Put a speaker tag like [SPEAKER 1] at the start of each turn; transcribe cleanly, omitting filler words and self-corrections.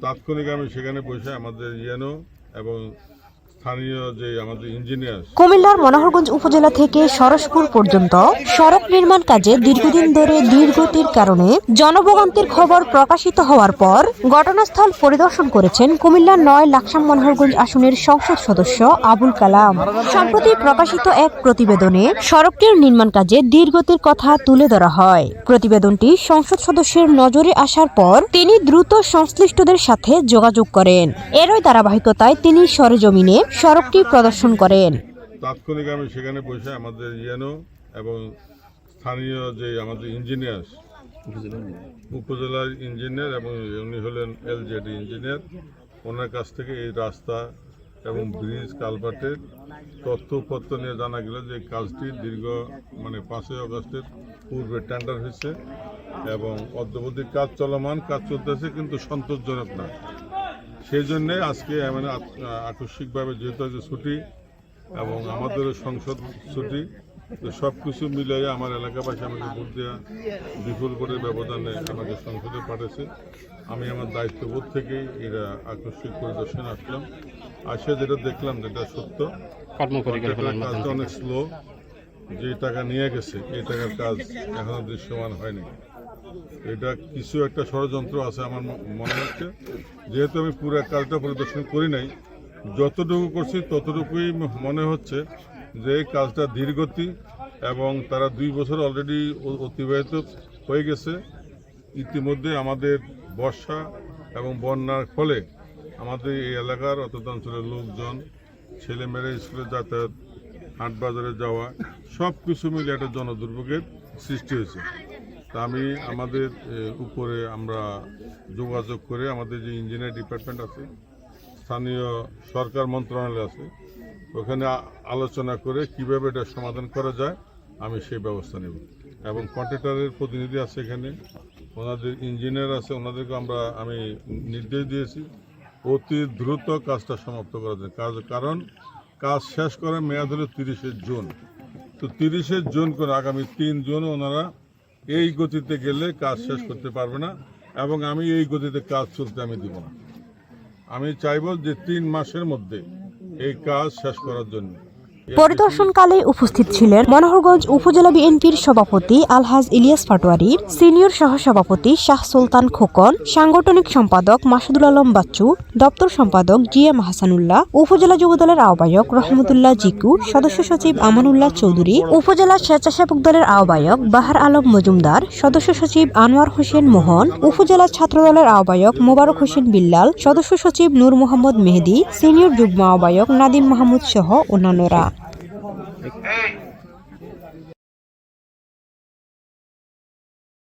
[SPEAKER 1] তাৎক্ষণিক আমি সেখানে বসে আমাদের ইএনও এবং স্থানীয় যে আমাদের ইঞ্জিনিয়ার।
[SPEAKER 2] কুমিল্লার মনোহরগঞ্জ উপজেলা থেকে সরসপুর পর্যন্ত সড়ক নির্মাণ কাজে দীর্ঘদিন ধরে ধীরগতির কারণে জনভোগান্তির খবর প্রকাশিত হওয়ার পর ঘটনাস্থল পরিদর্শন করেছেন কুমিল্লার ৯ লাকসাম মনোহরগঞ্জ আসনের সংসদ সদস্য আবুল কালাম। সম্প্রতি প্রকাশিত এক প্রতিবেদনে সড়কটির নির্মাণ কাজে ধীরগতির কথা তুলে ধরা হয়। প্রতিবেদনটি সংসদ সদস্যের নজরে আসার পর তিনি দ্রুত সংশ্লিষ্টদের সাথে যোগাযোগ করেন। এরই ধারাবাহিকতায় তিনি সরেজমিনে সড়কটি প্রদর্শন করেন।
[SPEAKER 1] তাৎক্ষণিক আমি সেখানে বসে আমাদের ইএনও এবং স্থানীয় যে আমাদের ইঞ্জিনিয়ার, উপজেলার ইঞ্জিনিয়ার এবং উনি হলেন এলজেডি ইঞ্জিনিয়ার, ওনার কাছ থেকে এই রাস্তা এবং ব্রিজ কালভার্টের তথ্যপত্র নিয়ে জানা গেল যে কাজটি দীর্ঘ 5ই আগস্টের পূর্বে টেন্ডার হয়েছে এবং অদ্যাবধি কাজ চলমান, কাজ চলতেছে কিন্তু সন্তোষজনক না। সেই জন্যে আজকে আকস্মিকভাবে যেহেতু আজকে ছুটি এবং আমাদেরও সংসদ ছুটি, তো সব কিছু মিলিয়ে আমার এলাকাবাসী আমাকে ভোট দেওয়া বিপুল ভোটের ব্যবধানে আমাকে সংসদে পাঠিয়েছে। আমি আমার দায়িত্ববোধ থেকেই এরা আকস্মিক পরিদর্শনে আসলাম। আসে যেটা দেখলাম যেটা সত্য, কাজটা অনেক স্লো। যে টাকা নিয়ে গেছে এই টাকার কাজ এখনো দৃশ্যমান হয়নি। এটা কিছু একটা ষড়যন্ত্র আছে আমার মনে হচ্ছে। যেহেতু আমি পুরো কাজটা পরিদর্শন করি নাই, যতটুকু করছি ততটুকুই মনে হচ্ছে যে এই কাজটা ধীরগতি এবং তারা 2 বছর অলরেডি অতিবাহিত হয়ে গেছে। ইতিমধ্যে আমাদের বর্ষা এবং বন্যার ফলে আমাদের এই এলাকার অর্থাৎ অঞ্চলের লোকজন, ছেলেমেয়েরা স্কুলে যাতায়াত, হাট বাজারে যাওয়া, সব কিছু মিলে একটা জনদুর্ভোগের সৃষ্টি হয়েছে। তা আমি আমাদের উপরে আমরা যোগাযোগ করে আমাদের যে ইঞ্জিনিয়ার ডিপার্টমেন্ট আছে, স্থানীয় সরকার মন্ত্রণালয় আছে, ওখানে আলোচনা করে কিভাবে এটা সমাধান করা যায় আমি সেই ব্যবস্থা নেব। এবং কন্ট্রাক্টরের প্রতিনিধি আছে এখানে, ওনাদের ইঞ্জিনিয়ার আছে, ওনাদেরকে আমি নির্দেশ দিয়েছি অতি দ্রুত কাজটা সমাপ্ত করার জন্য। কারণ কাজ শেষ করার মেয়াদ হলো 30শে জুন। তো 30শে জুন করে আগামী 3 জুন ওনারা এই গতিতে গেলে কাজ শেষ করতে পারবে না এবং আমি এই গতিতে কাজ চলতে আমি দিব না। আমি চাইব যে 3 মাসের মধ্যে এই কাজ শেষ করার জন্য।
[SPEAKER 2] পরিদর্শনকালে উপস্থিত ছিলেন মনোহরগঞ্জ উপজেলা বিএনপির সভাপতি আলহাজ ইলিয়াস পাটোয়ারি, সিনিয়র সহসভাপতি শাহ সুলতান খোকন, সাংগঠনিক সম্পাদক মাসুদুল আলম বাচ্চু, দপ্তর সম্পাদক জিএম হাসানুল্লাহ, উপজেলা যুবদলের আহ্বায়ক রহমতুল্লাহ জিকু, সদস্য সচিব আমানুল্লাহ চৌধুরী, উপজেলা স্বেচ্ছাসেবক দলের আহ্বায়ক বাহার আলম মজুমদার, সদস্য সচিব আনোয়ার হোসেন মোহন, উপজেলা ছাত্রদলের আহ্বায়ক মোবারক হোসেন বিল্লাল, সদস্য সচিব নূর মোহাম্মদ মেহেদি, সিনিয়র যুগ্ম আহ্বায়ক নাদিম মাহমুদ সহ অন্যান্যরা।